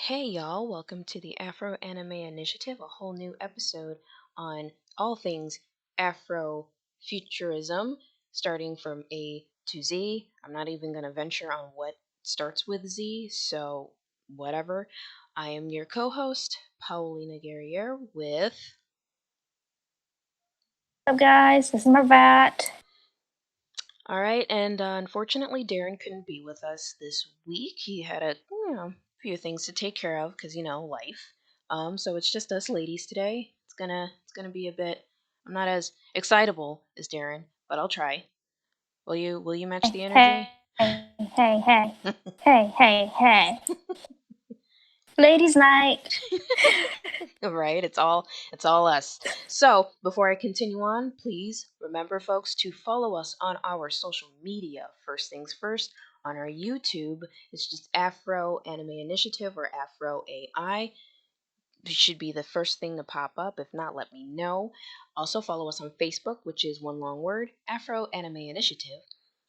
Hey y'all, welcome to the Afro Anime Initiative, a whole new episode on all things Afro futurism, starting from A to Z. I'm not even going to venture on what starts with Z, so whatever. I am your co host, Paulina Guerriere, with. Up, guys? This is Marvat. Alright, and unfortunately, Darren couldn't be with us this week. He had few things to take care of because life. So it's just us ladies today. It's gonna be a bit. I'm not as excitable as Darren, but I'll try. Will you match the Hey, energy? hey, hey, hey, hey, hey. Ladies' night. Right, it's all us. So before I continue on, please remember, folks, to follow us on our social media. First things first, on our YouTube, it's just Afro Anime Initiative or Afro AI. It should be the first thing to pop up. If not, let me know. Also follow us on Facebook, which is one long word, Afro Anime Initiative.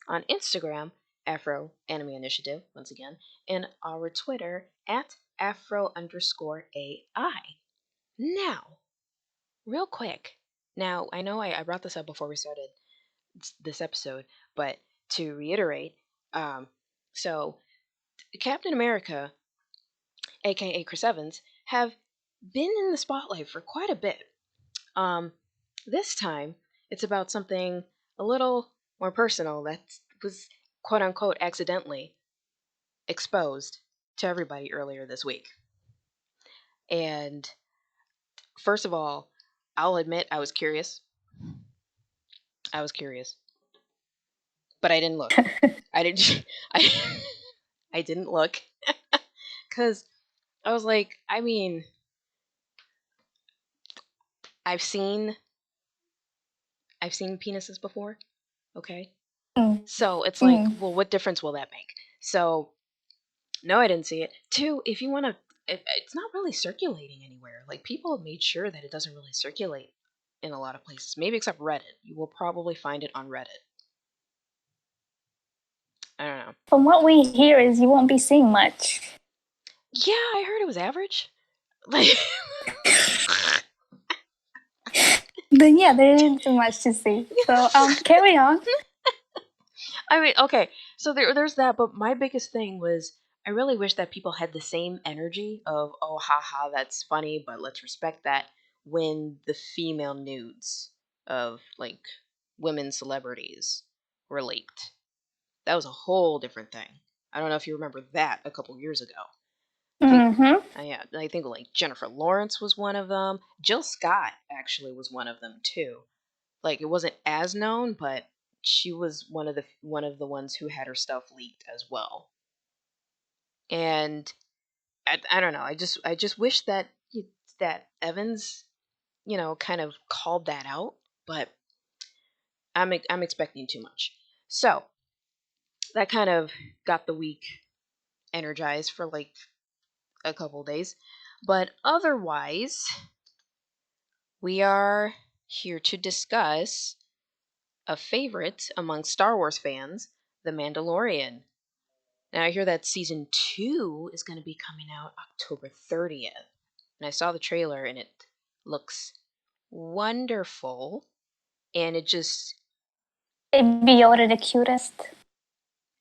On Instagram, Afro Anime Initiative, once again, and our Twitter at Afro underscore AI. Now, real quick. Now, I know I brought this up before we started this episode, but to reiterate, um, so Captain America, aka Chris Evans, have been in the spotlight for quite a bit. Um, this time, it's about something a little more personal that was quote unquote accidentally exposed to everybody earlier this week. And first of all, I'll admit I was curious. I was curious, but I didn't look. I didn't. I I didn't look because I was like, I mean, I've seen I've seen penises before. Okay, Mm, so it's like, mm. well, what difference will that make? So no, I didn't see it. Two, if you want to, it's not really circulating anywhere. Like people have made sure that it doesn't really circulate in a lot of places. Maybe except Reddit. You will probably find it on Reddit. I don't know. From what we hear is you won't be seeing much. Yeah, I heard it was average. Like, Then yeah, there isn't too much to see. So carry on. I mean, okay, so there's that, but my biggest thing was I really wish that people had the same energy of, oh, haha, that's funny, but let's respect that when the female nudes of like women celebrities were leaked. That was a whole different thing. I don't know if you remember that a couple years ago. I think, Mm-hmm. yeah, I think like Jennifer Lawrence was one of them. Jill Scott actually was one of them too. Like it wasn't as known, but she was one of the ones who had her stuff leaked as well. And I don't know. I just wish that that Evans, kind of called that out, but I'm expecting too much. So that kind of got the week energized for like a couple days, but otherwise, we are here to discuss a favorite among Star Wars fans, The Mandalorian. Now I hear that season 2 is going to be coming out October 30th. And I saw the trailer and it looks wonderful. And it just, Baby Yoda the cutest.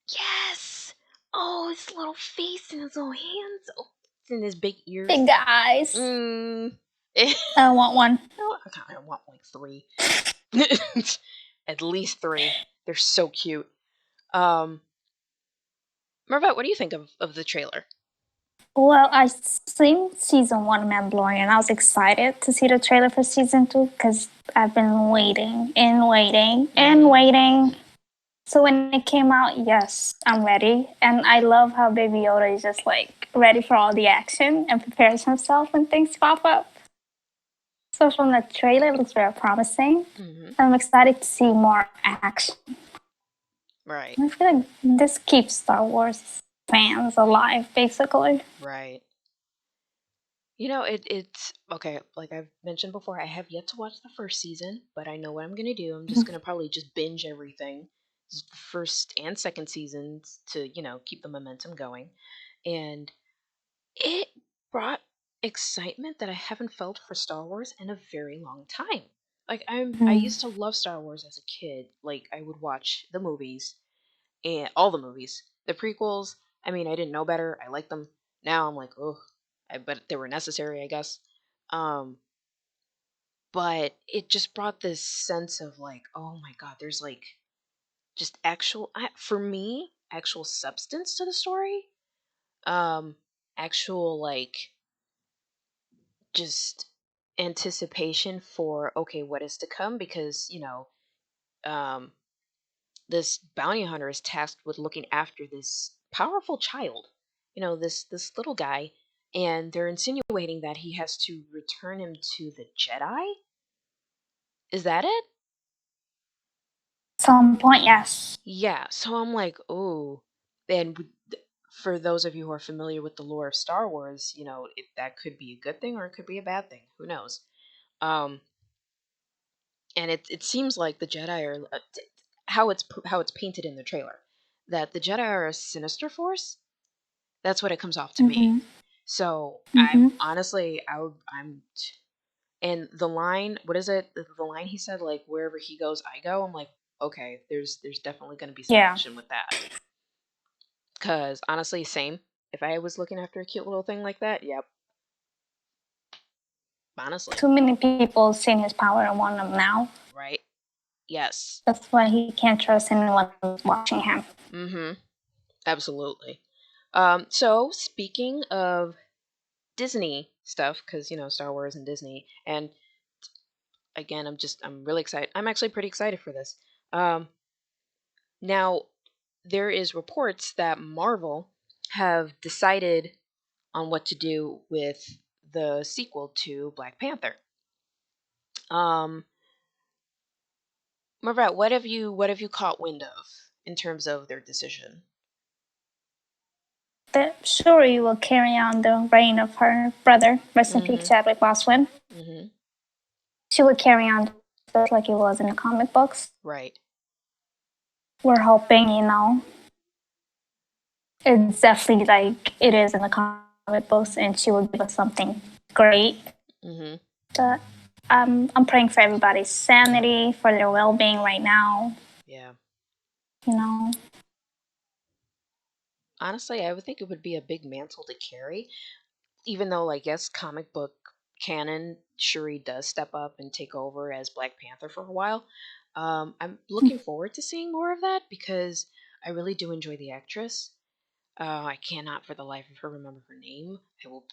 yes! Oh, his little face and his little hands. Oh, and his big ears. Big guys. Mmm. I want one. I want like 3. At least 3. They're so cute. Um, Mervat, what do you think of the trailer? Well, I seen season one of Mandalorian. I was excited to see the trailer for season two because I've been waiting and waiting and Mm-hmm. waiting. So when it came out, yes, I'm ready. And I love how Baby Yoda is just like ready for all the action and prepares himself when things pop up. So from the trailer, it looks very promising. Mm-hmm. I'm excited to see more action. Right. I feel like this keeps Star Wars fans alive, basically. Right. It's okay, like I've mentioned before, I have yet to watch the first season, but I know what I'm gonna do. I'm just gonna probably just binge everything, just the first and second seasons to, keep the momentum going. And It brought excitement that I haven't felt for Star Wars in a very long time. Like I Mhm. used to love Star Wars as a kid. Like I would watch the movies and all the movies. The prequels, I mean, I didn't know better. I liked them. Now I'm like, oh, but they were necessary, I guess. Um, but it just brought this sense of like, oh my god, there's like just actual for me, actual substance to the story. Um, actual like just anticipation for okay, what is to come because, um this bounty hunter is tasked with looking after this powerful child, this little guy, and they're insinuating that he has to return him to the Jedi. Is that it? Some point, yes. Yeah. So I'm like, oh, and for those of you who are familiar with the lore of Star Wars, that could be a good thing or it could be a bad thing. Who knows? Um, and it seems like the Jedi are how it's painted in the trailer that the Jedi are a sinister force. That's what it comes off to me. Mhm. So I'm Mhm. honestly, and the line, what is it? The line he said, like wherever he goes, I go. I'm like, okay, there's definitely going to be some Yeah. action with that. Cause honestly, same. If I was looking after a cute little thing like that, yep, honestly, Too many people seen his power and want him now. right? Yes. That's why he can't trust anyone who's watching him. Mm-hmm. Absolutely. So speaking of Disney stuff, because Star Wars and Disney, and again, I'm really excited. I'm actually pretty excited for this. Um, Now there is reports that Marvel have decided on what to do with the sequel to Black Panther. Um, Marvette, what have you caught wind of in terms of their decision? The Shuri will carry on the reign of her brother, rest in peace, Mm-hmm. Chadwick Boseman. Mm-hmm. She would carry on just like it was in the comic books. Right. We're hoping, it's definitely like it is in the comic books, and she will give us something great. Mm-hmm. But I'm praying for everybody's sanity, for their well-being right now. Yeah. You know, Honestly, I would think it would be a big mantle to carry, even though, like, yes, comic book canon, Shuri does step up and take over as Black Panther for a while. I'm looking forward to seeing more of that because I really do enjoy the actress. I cannot for the life of her remember her name. I will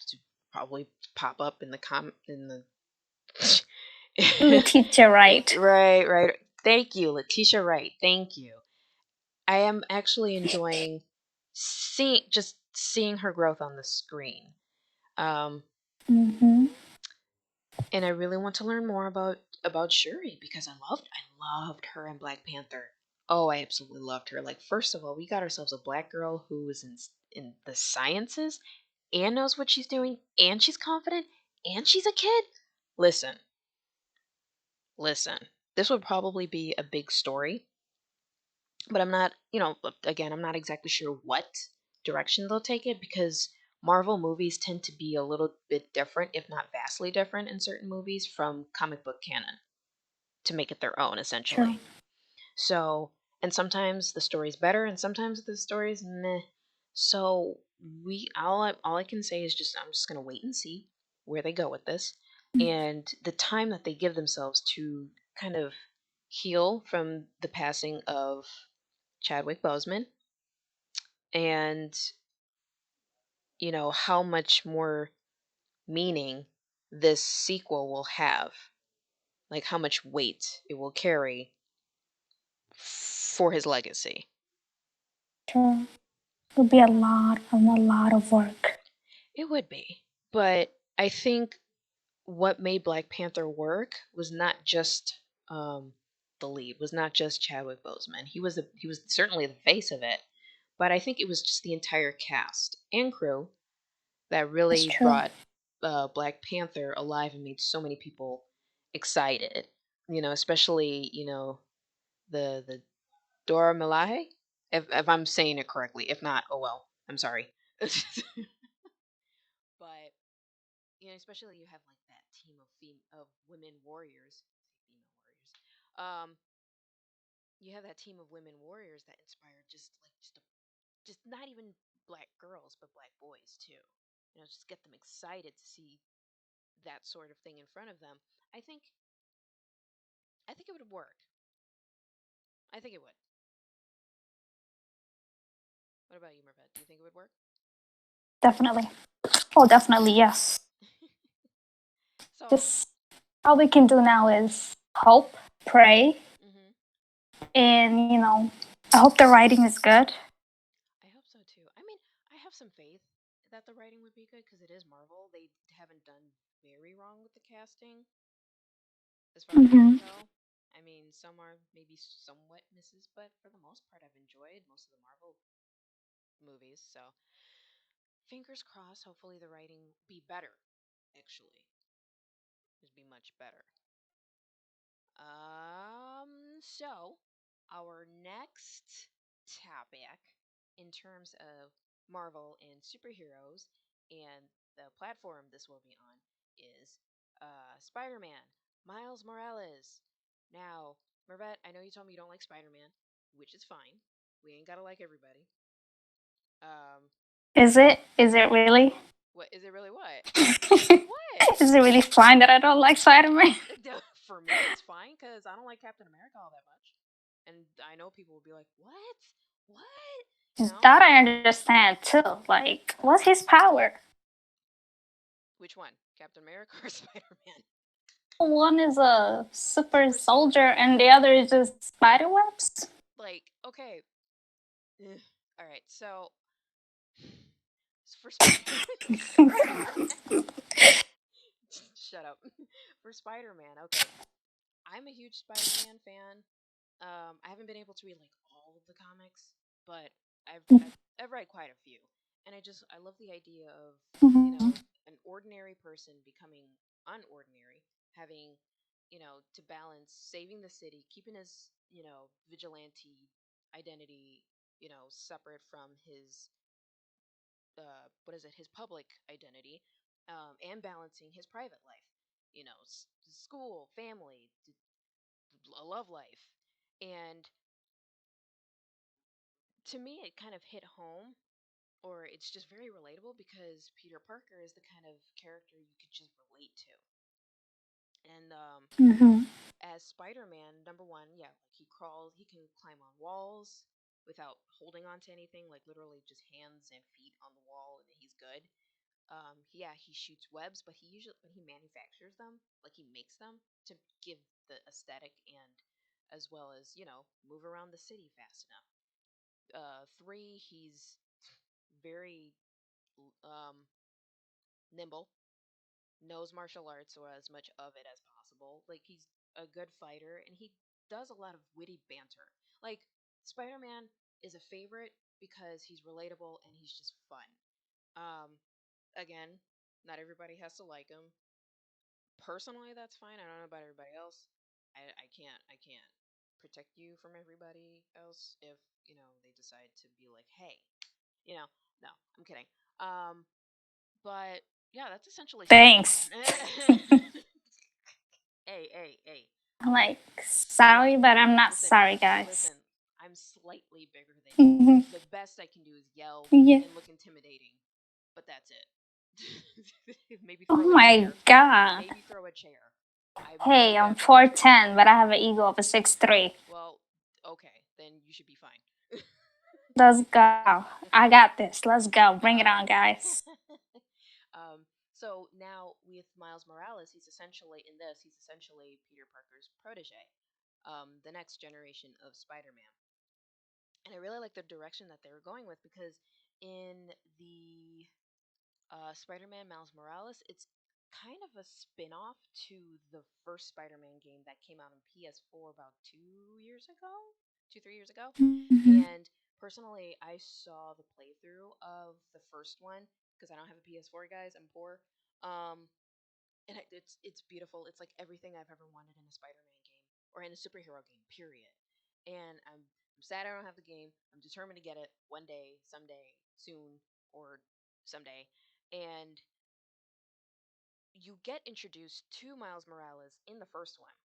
probably pop up in the in the. Letitia Wright. Right, right. Thank you, Letitia Wright. Thank you. I am actually enjoying seeing her growth on the screen. Um, Mm-hmm. and I really want to learn more about Shuri because I loved her in Black Panther. Oh, I absolutely loved her. Like first of all, we got ourselves a black girl who is in the sciences and knows what she's doing and she's confident and she's a kid. Listen, listen. This would probably be a big story, but I'm not, again, I'm not exactly sure what direction they'll take it because Marvel movies tend to be a little bit different, if not vastly different, in certain movies from comic book canon to make it their own, True. essentially. So, and sometimes the story's better, and sometimes the story's meh. So all I can say is I'm just gonna wait and see where they go with this, and the time that they give themselves to kind of heal from the passing of Chadwick Boseman, and how much more meaning this sequel will have, like how much weight it will carry for his legacy. True. It'll be a lot of work. It would be. But I think what made Black Panther work was not just the lead, was not just Chadwick Boseman. He was certainly the face of it, but I think it was just the entire cast and crew that That's really true. brought Black Panther alive and made so many people excited. Especially the Dora Milaje, if I'm saying it correctly. If not, oh well, I'm sorry. especially you have like that team of of women warriors, say female warriors. Um, you have that team of women warriors that inspire just not even black girls, but black boys too. Just get them excited to see that sort of thing in front of them. I think I think it would work. I think it would. What about you, Mervet? Do you think it would work? Definitely. Oh, definitely, yes. So, Just all we can do now is hope, pray, hmm and I hope the writing is good. I hope so too. I mean, I have some faith that the writing would be good because it is Marvel. They haven't done very wrong with the casting, as far as I can Hmm. tell. I mean, some are maybe somewhat misses, but for the most part, I've enjoyed most of the Marvel movies. So, fingers crossed. Hopefully, the writing be better. Actually, just be much better. So our next topic in terms of Marvel and superheroes and the platform this will be on is Spider-Man, Miles Morales. Now, Mervet, I know you told me you don't like Spider-Man, which is fine. We ain't gotta like everybody. Um, Is it? Is it really? what is it really? What? What? Is it really fine that I don't like Spider-Man? For me, it's fine because I don't like Captain America all that much. And I know people will be like, "What? What?" You know, That I understand too. Like, what's his power? which one? Captain America or Spider Man? One is a super Super soldier, soldier. and the other is just spider webs. Like, okay. Ugh. All right. So for Spider Shut up. For Spider Man, okay. I'm a huge Spider Man fan. I haven't been able to read like all of the comics, but I've read quite a few, and I love the idea of Mhm. an ordinary person becoming unordinary, having to balance saving the city, keeping his vigilante identity separate from his what is it his public identity, and balancing his private life, school, family, a love life, and to me it kind of hit home, or it's just very relatable because Peter Parker is the kind of character you could just relate to. And Mhm. as Spider-Man, number one, yeah, like he can climb on walls without holding on to anything, like literally just hands and feet on the wall, and he's good. Yeah, he shoots webs, but he manufactures them, like he makes them to give the aesthetic and as well as move around the city fast enough. Three, he's very um, nimble, knows martial arts or as much of it as possible. Like he's a good fighter and he does a lot of witty banter. Like Spider-Man is a favorite because he's relatable and he's just fun. Um Again, not everybody has to like him. Personally, that's fine. I don't know about everybody else. I can't protect you from everybody else if, they decide to be like, "Hey, you know, no, I'm kidding." Um but yeah, that's essentially Thanks. Spider-Man. Hey. I'm like, sorry, Slight. but I'm not Listen, sorry, guys. listen. I'm slightly bigger than you. Mhm. The best I can do is yell Yeah. and look intimidating, but that's it. Maybe Oh throw a my chair. god. Maybe throw a chair. I'm really Hey, I'm bad for those things. 4'10", but I have an ego of a 6'3". Well, okay, then you should be fine. Let's go. I got this. Let's go. Bring it um, on, guys. so now with Miles Morales, he's essentially Peter Parker's protege, the next generation of Spider-Man. And I really like the direction that they were going with because in the Spider-Man Miles Morales, it's kind of a spin-off to the first Spider-Man game that came out on PS4 about 2 years ago, 3 years ago. Mhm. And personally, I saw the playthrough of the first one because I don't have a PS4, guys. I'm poor. Um, and it's beautiful. It's like everything I've ever wanted in a Spider-Man game or in a superhero game. Period. And I'm sad I don't have the game. I'm determined to get it one day, someday, soon, or someday. And you get introduced to Miles Morales in the first one.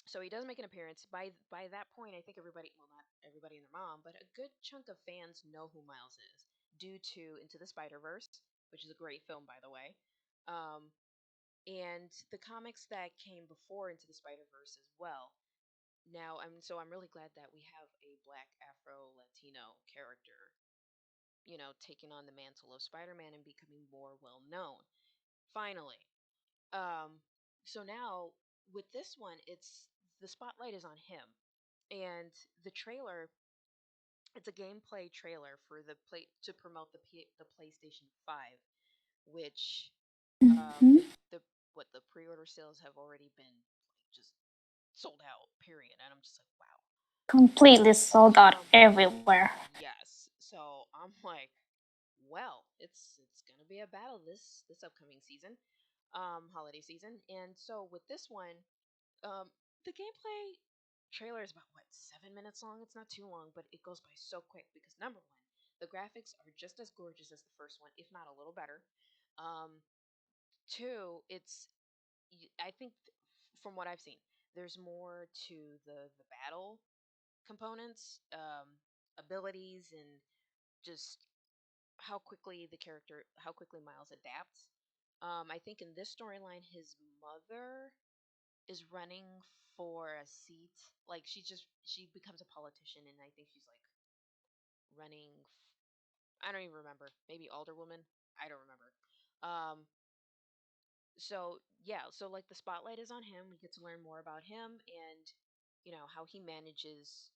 So he does make an appearance. By that point, I think everybody, well, not everybody and their mom, but a good chunk of fans know who Miles is due to Into the Spider Verse, which is a great film, by the way, um, and the comics that came before Into the Spider Verse as well. Now, I'm really glad that we have a Black Afro Latino character, taking on the mantle of Spider-Man and becoming more well known. Finally, um, so now with this one, it's the spotlight is on him, and the trailer. It's a gameplay trailer for the play to promote the PlayStation 5, which Hmm. the what the pre-order sales have already been like just sold out. Period. And I'm just like, wow. Completely sold out everywhere. Yes. So I'm like, well, it's gonna be a battle this upcoming season, holiday season. And so with this one, the gameplay trailer is about what 7 minutes long. It's not too long, but it goes by so quick because number one, the graphics are just as gorgeous as the first one, if not a little better. Um, two, I think from what I've seen, there's more to the battle components, abilities, and just how quickly Miles adapts. I think in this storyline, his mother is running for a seat. Like she becomes a politician, and I think she's like running. I don't even remember. Maybe alderwoman. I don't remember. Um, so yeah, so like the spotlight is on him. We get to learn more about him and how he manages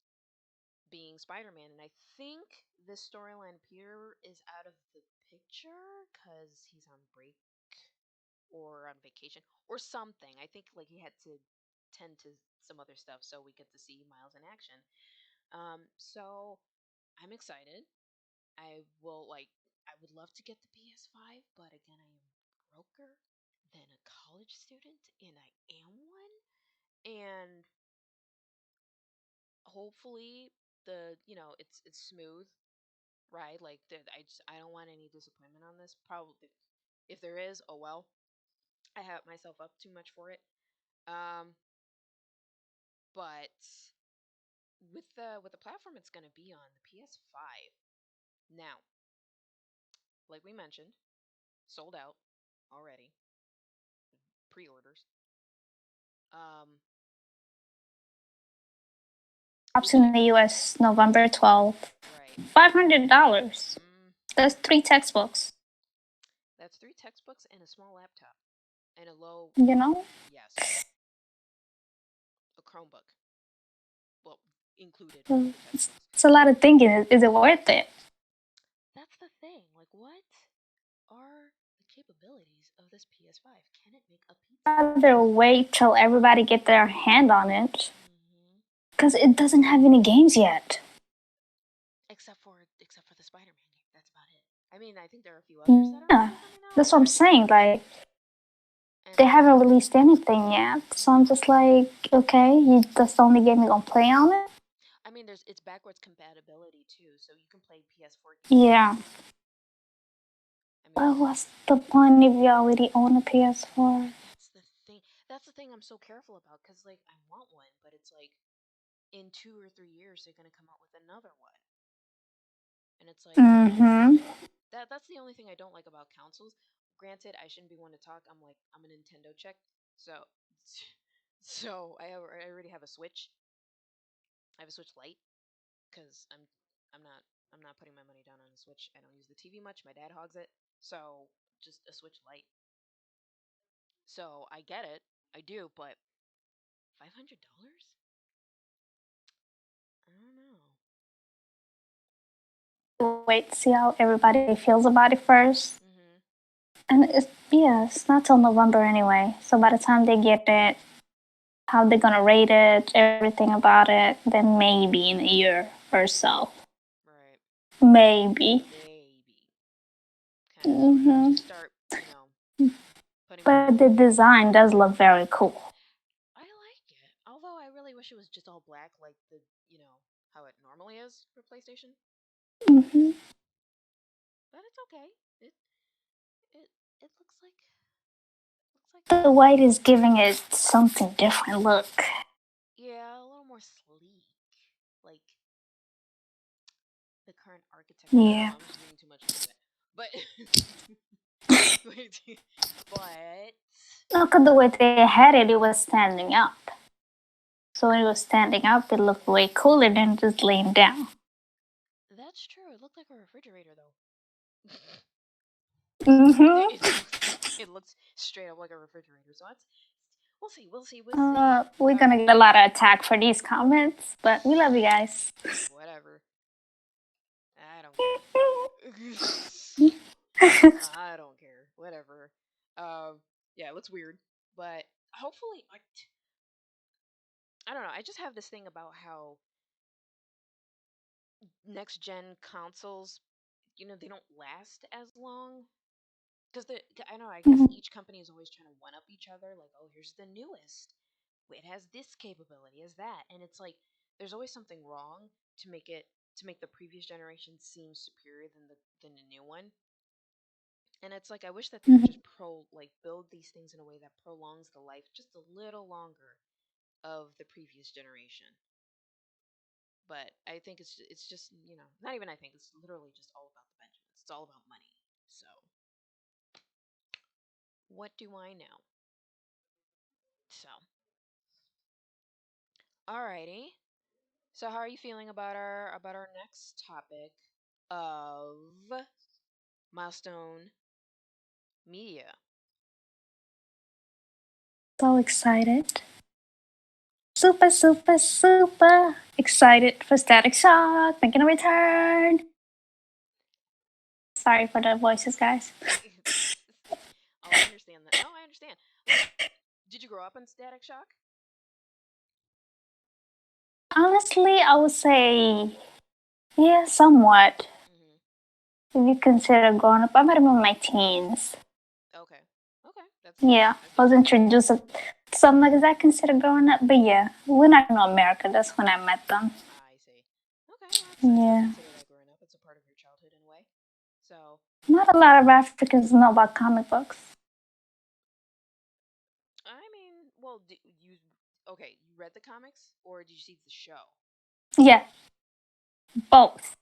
being Spider-Man. And I think this storyline Peter is out of the picture because he's on break or on vacation or something. I think like he had to tend to some other stuff, so we get to see Miles in action. So I'm excited. I will like. I would love to get the PS5, but again, I am broker than a college student, and I am one. And hopefully, it's smooth, right? Like I don't want any disappointment on this. Probably, if there is, oh well. I have myself up too much for it. Um, but with the platform it's going to be on the PS5 now, like we mentioned, sold out already, pre-orders. Um, Drops will be in the US November 12th. right. $500. Mm, That's three textbooks. that's three textbooks and a small laptop and a low, You know, yes, a Chromebook. Well, included with Mm, the textbooks. it's a lot of thinking. Is it worth it? That's the thing. Like, what are the capabilities of this PS5? Can it make a pizza? I'd rather wait till everybody get their hand on it Hmm. because it doesn't have any games yet. Except for the Spider-Man game. That's about it. I mean, I think there are a few others that are going to Yeah, be coming out, that's what I'm saying. Like, and they haven't released anything yet. So I'm just like, okay, that's the only game you're gonna play on it? I mean, it's backwards compatibility too, so you can play PS4 games on Yeah. it. I mean, But what's the point if you already own a PS4? that's the thing. That's the thing I'm so careful about because like I want one, but it's like in 2 or 3 years they're going to come out with another one, and it's like Mm-hmm. that's the only thing I don't like about consoles. Granted, I shouldn't be one to talk. I'm a Nintendo chick, so I already have a Switch. I have a Switch Lite because I'm not I'm not putting my money down on a Switch. I don't use the TV much. My dad hogs it, so just a Switch Lite. So I get it, I do, but $500? I don't know. Wait, see how everybody feels about it first. Mhm. And it's not till November anyway. So by the time they get it, how they're gonna rate it, everything about it, then maybe in a year or so. Right. Maybe. Maybe. Kind of sort of. Hmm. Start, putting my But money. the design does look very cool. I like it. Although I really wish it was just all black like how it normally is for PlayStation, Hmm. but it's okay. It it looks like Looks like The white is giving it something different look. yeah, a little more sleek. Like the current architecture. I don't Yeah. know. I'm just reading too much into it. But but Look at the way they had it. It was standing up. So when it was standing up, it looked way cooler than just laying down. that's true. It looked like a refrigerator though. Mm-hmm. It looks straight up like a refrigerator. So it's we'll see. We'll see. We'll see. We're All gonna right. get a lot of attack for these comments, but we love you guys. Whatever. I don't care. I don't care. Whatever. Yeah, it looks weird, but hopefully, I don't know. I just have this thing about how next gen consoles, they don't last as long because I don't know. I guess Mhm. each company is always trying to one up each other. Like, oh, here's the newest. It has this capability, as that, and it's like there's always something wrong to make it to make the previous generation seem superior than the new one. And it's like I wish that they would just Mhm. build these things in a way that prolongs the life just a little longer of the previous generation. But I think it's just not even I think it's literally just all about the Benjamins. It's all about money. So what do I know? So alrighty. So how are you feeling about our next topic of Milestone Media? So excited. Super, super, super excited for Static Shock making a return. Sorry for the voices, guys. Oh, I understand that. No, I understand. Like, did you grow up in Static Shock? Honestly, I would say, yeah, somewhat. Mm-hmm. If you consider growing up, I met him in my teens. Okay. Okay. That's Yeah, I I think was that's fair. introduced to something like that considered growing up. But yeah, when I came to America, that's when I met them. I see. Okay, well, I still Yeah. consider that growing up. It's a part of your childhood in a way. So, Not a lot of Africans know about comic books. I mean, well, okay, you read the comics or did you see the show? Yeah, both.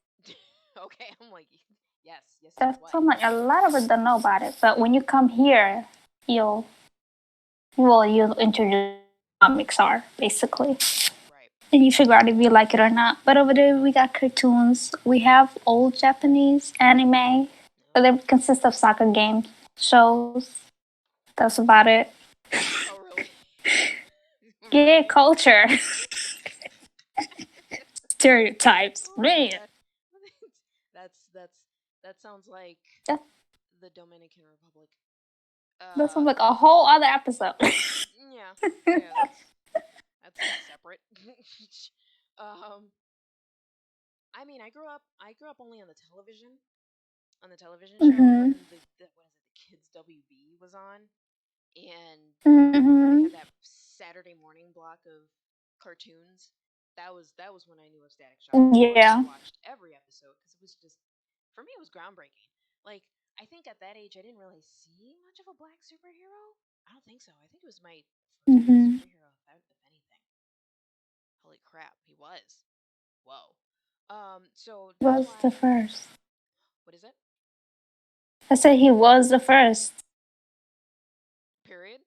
Okay, I'm like, yes, yes, yes. That's What? so much. A lot of us don't know about it. But when you come here, you'll you'll introduce comics are basically, Right. and you figure out if you like it or not. But over there, we got cartoons. We have old Japanese anime, but Oh, they consist of soccer games, shows. That's about it. oh really? Yeah, Really? culture, stereotypes, Oh, man. that that's that sounds like That, the Dominican Republic. that's Uh, like a whole other episode. yeah, yeah, that's separate. um, I mean, I grew up only on the television show Mhm. when the what is it, the Kids WB was on, and they Mhm. had that Saturday morning block of cartoons. That was when I knew of Static Shock. Of course, I Yeah. watched every episode because it was just for me it was groundbreaking. Like I think at that age I didn't really see much of a black superhero. I don't think so. I think it was my first black Mhm. superhero, if anything. Holy crap, he was. Whoa. So that's Was the why. first. What is it? I said he was the first. Period.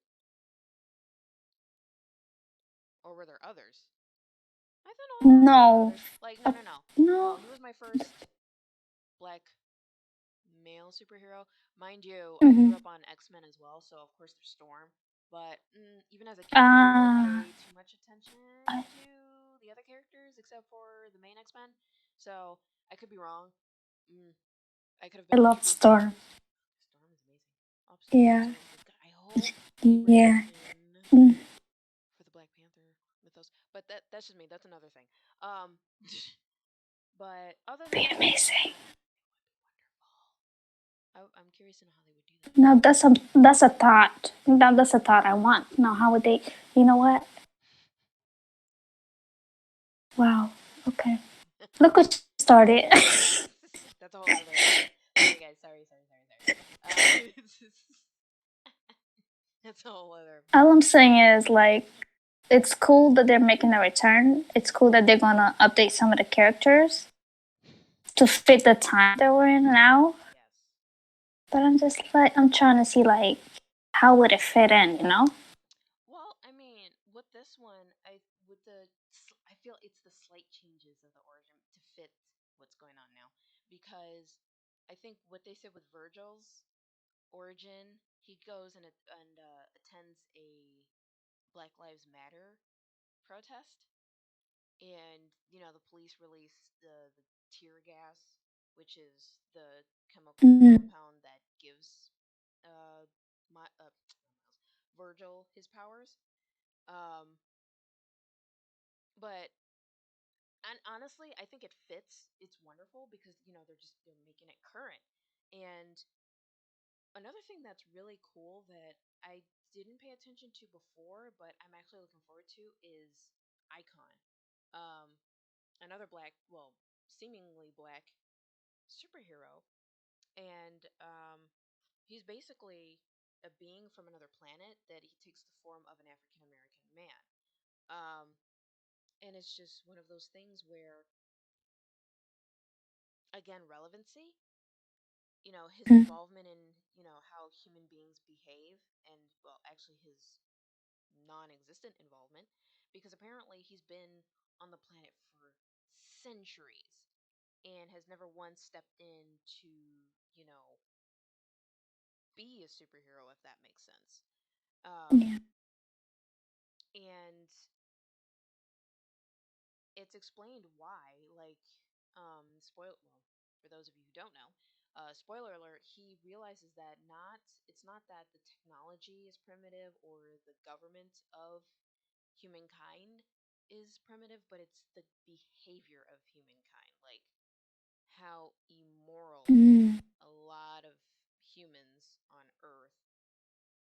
Or were there others? I thought no, there were No. others. Like no, Uh, no, no, no. no. He was my first black male superhero. Mind you, I grew Mhm. up on X Men as well, so of course there's Storm. But even as a kid, I didn't really Ah. pay too much attention to the other characters except for the main X Men. So I could be wrong. Mm, I could have I been love introduced to Storm. Storm is amazing. Yeah. Absolutely. God, I hope they bring her Yeah. in Mm. for the Black Panther mythos. But that's just me. That's another thing. Um, but other than Be that, amazing. I'm curious to know how they would do that. Now that's a thought. Now that's a thought I want. Now how would they? You know what? Wow. Okay. Look what you started. That's a whole other. Sorry, guys. Sorry. It's a whole other. All I'm saying is like it's cool that they're making a return. It's cool that they're gonna update some of the characters to fit the time that we're in now. Yes. But I'm just like I'm trying to see like how would it fit in, you know? Well, I mean, with this one, I feel it's the slight changes of the origin to fit what's going on now, because I think what they said with Virgil's origin, he goes and attends a Black Lives Matter protest, and the police release the tear gas, which is the chemical Mm-hmm. compound that gives uh my Virgil his powers. Um, but and honestly, I think it fits. It's wonderful because they're making it current. And another thing that's really cool that I didn't pay attention to before, but I'm actually looking forward to is Icon. Um, Another black, well, seemingly black superhero, and he's basically a being from another planet that he takes the form of an African American man. Um, and it's just one of those things where, again, relevancy. His involvement in how human beings behave, and well, actually his non-existent involvement, because apparently he's been on the planet for centuries and has never once stepped in to you know be a superhero, if that makes sense. Um, Yeah. and it's explained why. Like, well, for those of you who don't know, spoiler alert, he realizes that it's not that the technology is primitive or the government of humankind is primitive, but it's the behavior of humankind, like how immoral Mm-hmm. a lot of humans on Earth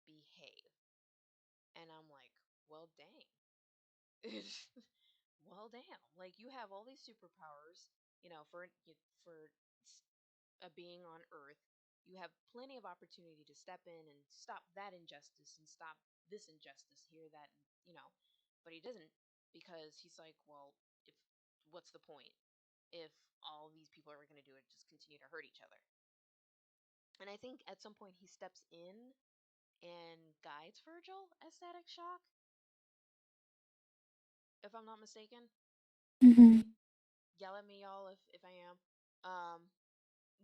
behave. And I'm like, well, dang. Well, damn. Like you have all these superpowers, for a being on Earth. You have plenty of opportunity to step in and stop that injustice and stop this injustice here, that, but he doesn't, because he's like, well, if what's the point if all these people are going to do it, just continue to hurt each other. And I think at some point he steps in and guides Virgil as Static Shock, if I'm not mistaken. I could Mm-hmm. be. Yell at me, y'all, if I am. Um,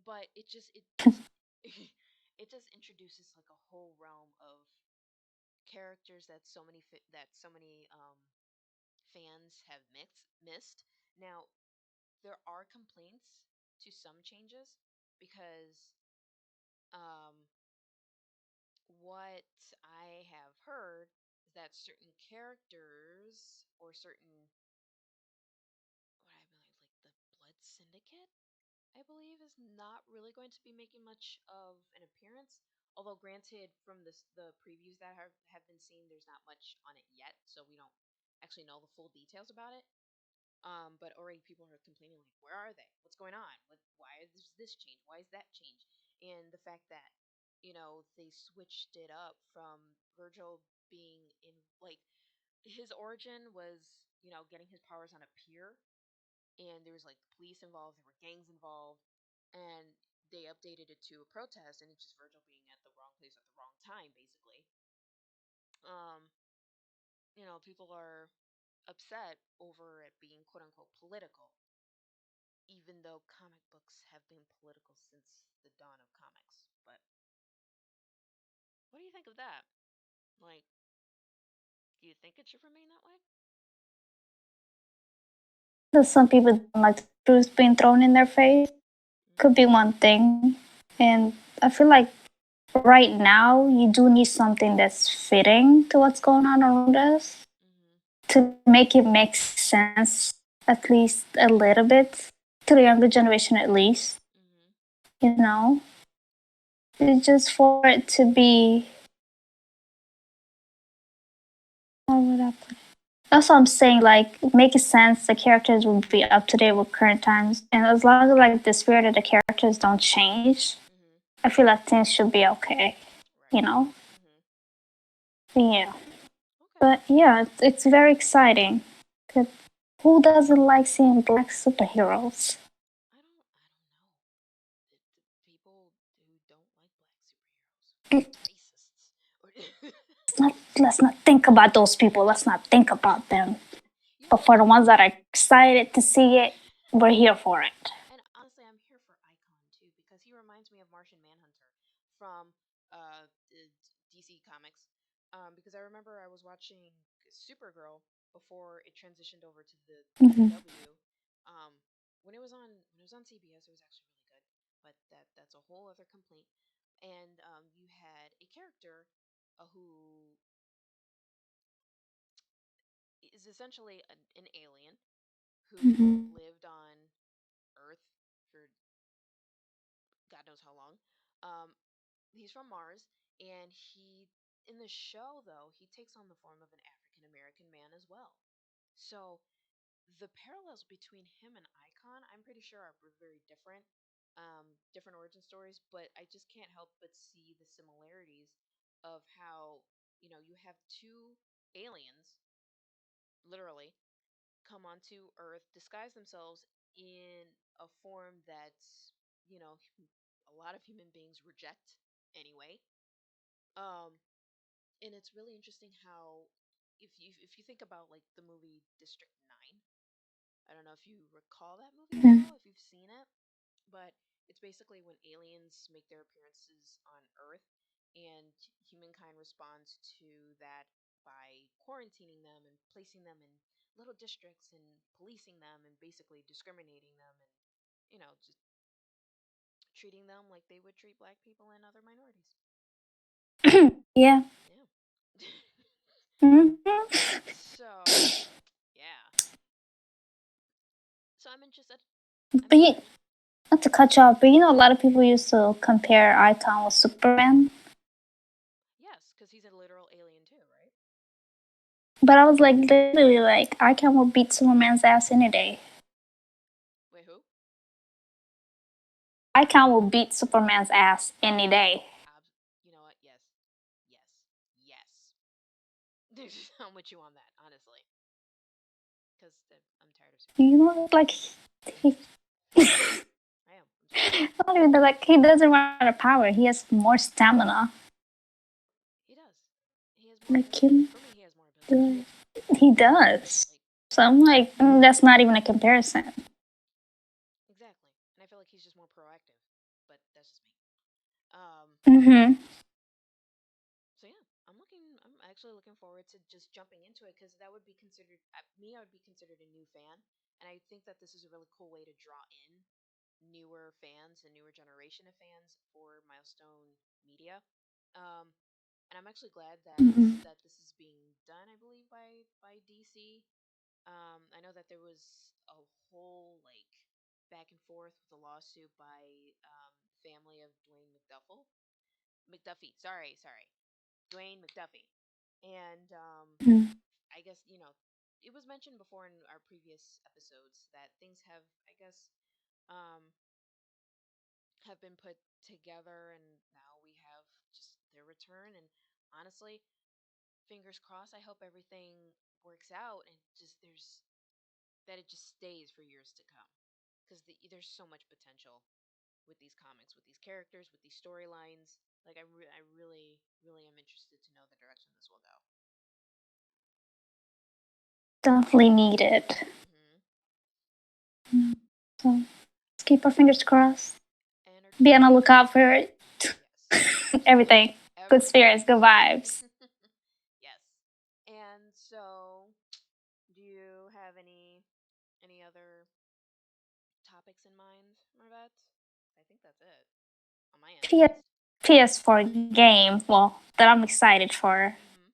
but it just it just introduces like a whole realm of characters that so many fans have missed. Now there are complaints to some changes because um, what I have heard is that certain characters or certain, what I believe, like the Blood Syndicate, I believe, is not really going to be making much of an appearance. Although, granted, from the previews that have been seen, there's not much on it yet, so we don't actually know the full details about it. But already people are complaining, like, where are they? What's going on? Why is this change? Why is that change? And the fact that they switched it up from Virgil being in, like, his origin was getting his powers on a pier, and there was like police involved, there were gangs involved, and they updated it to a protest, and it's just Virgil being at the wrong place at the wrong time, basically. Um, People are upset over it being quote unquote political, even though comic books have been political since the dawn of comics. But what do you think of that? Like, do you think it should remain that way? That some people don't like the truth being thrown in their face. Could be Mm-hmm. one thing. And I feel like right now you do need something that's fitting to what's going on around us Mm-hmm. to make it make sense at least a little bit to the younger generation at least. Mm-hmm. You know, it's just for it to be. How would I put it? That's what I'm saying. Like, making sense. The characters will be up to date with current times, and as long as like the spirit of the characters don't change, Mm-hmm. I feel like things should be okay. You Right. know. Mm-hmm. Yeah. Okay. But yeah, it's very exciting. 'Cause who doesn't like seeing black superheroes? I don't know. The people who don't like black superheroes Let's are racists. Or let's not think about those people. Let's not think about them. you But know, for the ones that are excited to see it, we're here for it. and honestly, I'm here for Icon too because he reminds me of Martian Manhunter from DC Comics. Because I remember I was watching Supergirl before it transitioned over to the Hmm. CW. Um, when it was on CBS, it was actually really good, but that's a whole other complaint. And you had a character who is essentially an alien who Hmm. lived on Earth for God knows how long. Um, he's from Mars, and in the show though he takes on the form of an African American man as well. So the parallels between him and Icon, I'm pretty sure are very different, different origin stories. But I just can't help but see the similarities of how you have two aliens, literally, come onto Earth, disguise themselves in a form that's a lot of human beings reject anyway. Um, and it's really interesting how if you think about like the movie District 9. I don't know if you recall that movie at all, if you've seen it, but it's basically when aliens make their appearances on Earth and humankind responds to that by quarantining them and placing them in little districts and policing them and basically discriminating them and just treating them like they would treat black people and other minorities. Yeah. Yeah. Hmm. So, yeah. So I'm interested. I'm But you, excited. not to cut you off, but you know, a lot of people used to compare Icon with Superman. Yes, because he's a literal alien too, right? But I was like, literally, like, Icon will beat Superman's ass any day. Wait, who? Icon will beat Superman's ass any day. You know what? Yes. Yes. Yes. I'm with you on that, honestly. Because I'm tired of You Superman. know, like, he, I am. I'm sorry. not even that, like, he doesn't run out of power. He has more stamina. He does. He has more Like, ability. For me, he has more ability. he does. Like, So I'm like, that's not even a comparison. exactly. And I feel like he's just more proactive. But that's just me. Um, Mm-hmm. So yeah, I'm actually looking forward to just jumping into it because that would be considered me. I would be considered a new fan, and I think that this is a really cool way to draw in newer fans and newer generation of fans for Milestone Media. Um, and I'm actually glad Mm-hmm. that this is being done. I believe by DC. I know that there was a whole like back and forth with a lawsuit by family of Dwayne McDuffie. Sorry, Dwayne McDuffie. And I guess, it was mentioned before in our previous episodes that things um, have been put together, and now we have just their return. And honestly, fingers crossed. I hope everything works out and just that it just stays for years to come because there's so much potential with these comics, with these characters, with these storylines. Like I really, really am interested to know the direction this will go. Definitely needed. Hmm. So let's keep our fingers crossed. And our Be on the toes. lookout for it. Yes, absolutely. Everything. Good Everything. spirits, good vibes. Yes. And so, do you have any other topics in mind, Marvette? I think that's it on my end, at P- least. PS4 game, well, that I'm excited for. Mm-hmm.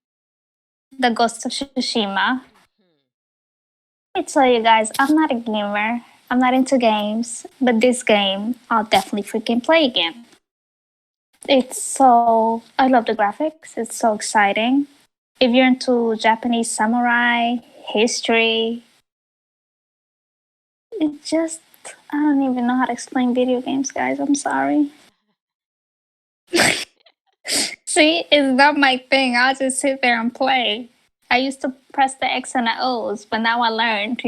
The Ghost of Tsushima. Mm-hmm. Let me tell you guys, I'm not a gamer. I'm not into games, but this game I'll definitely freaking play again. It's so I love the graphics. It's so exciting. If you're into Japanese samurai history, it just I don't even know how to explain video games, guys. I'm sorry. See, it's not my thing. I'll just sit there and play. I used to press the X and the O's, but now I learned,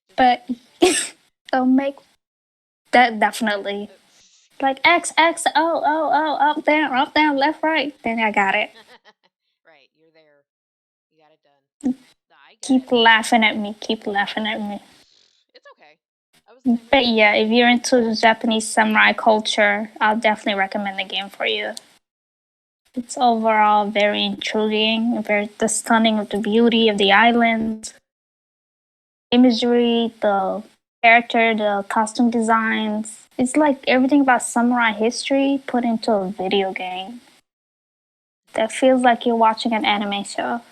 Just make But it sound. don't make that definitely. Like X, X, O, O, O, up, down, left, right. Then I got it. Right, you're there. You got it done. No, I get it. Keep laughing at me. Keep laughing at me. It's okay. I was the same But way. yeah, if you're into the Japanese samurai culture, I'll definitely recommend the game for you. It's overall very intriguing, very the stunning of the beauty of the island, imagery, the character, the costume designs. It's like everything about samurai history put into a video game. That Nice. feels like you're watching an anime show.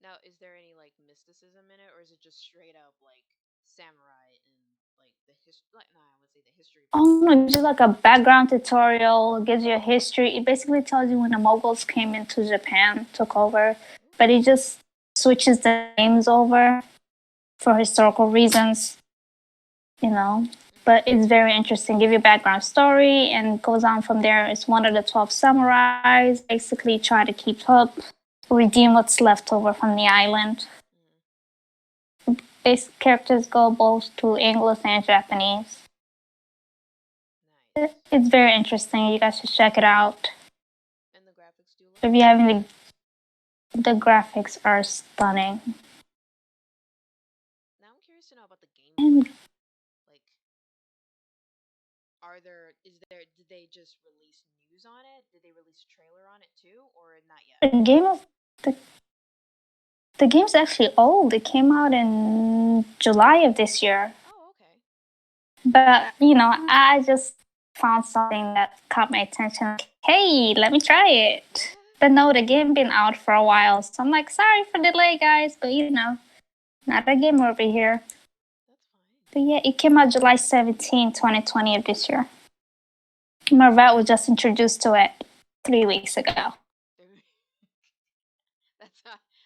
Now, is there any like mysticism in it, or is it just straight up like samurai and like the history? Like, no, I would say the history Oh behind no, it. it's just like a background tutorial, it gives you a history. It basically tells you when the Moguls came into Japan, took over, but Ooh. it just switches the names over for historical reasons, you know. But Mhm. it's very interesting. Give you a background story and goes on from there. It's one of the 12 samurais, basically try to keep up, redeem what's left over from the island. Mhm. Basic characters go both to English and Japanese. Nice. It's very interesting. You guys should check it out. And the graphics do look If you good. have any, the graphics are stunning. Now I'm curious to know about the And gameplay. Like, did they just release news on it? Did they release a trailer on it too, or not yet? the game is the, the game's actually old. It came out in July of this year. Oh, okay. But I just found something that caught my attention. Like, hey, let me try it. But no, the game been out for a while, so I'm like, sorry for the delay, guys. But not a gamer over here. That's fine. But yeah, it came out July 17, 2020 of this year. Marvet was just introduced to it 3 weeks ago. That's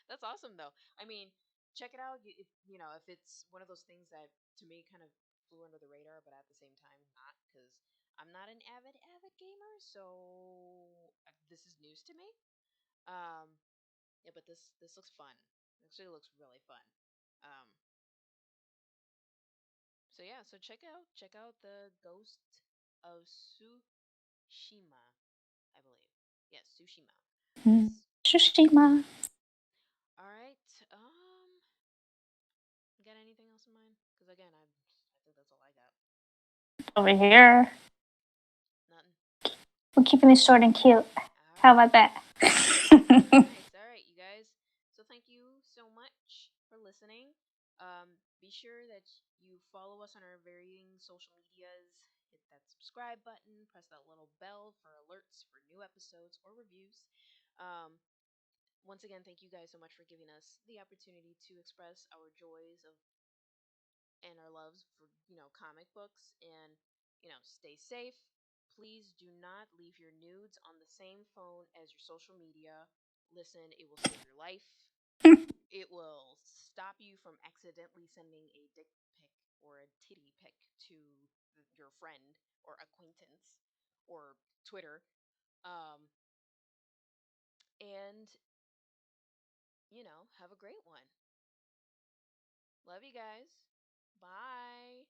that's awesome though. I mean, check it out. If if it's one of those things that to me kind of flew under the radar, but at the same time not, because I'm not an avid gamer, so this is news to me. Um, yeah, but this looks fun. Actually, looks really fun. Um, so yeah, so check out the Ghost of Tsushima, I believe. Yes, Tsushima. Yes. Tsushima All right. Got anything else in mind? Because again, I think that's all I got. over here. Nothing. We're keeping it short and cute. All How right. about that? Nice. All right, you guys. So thank you so much for listening. Be sure that you follow us on our varying social medias. Hit that subscribe button. Press that little bell for alerts for new episodes or reviews. Um, Once again, thank you guys so much for giving us the opportunity to express our joys of and our loves for comic books, and stay safe. Please do not leave your nudes on the same phone as your social media. Listen, it will save your life. It will stop you from accidentally sending a dick pic or a titty pic to your friend or acquaintance or Twitter. Um and have a great one. Love you guys. Bye.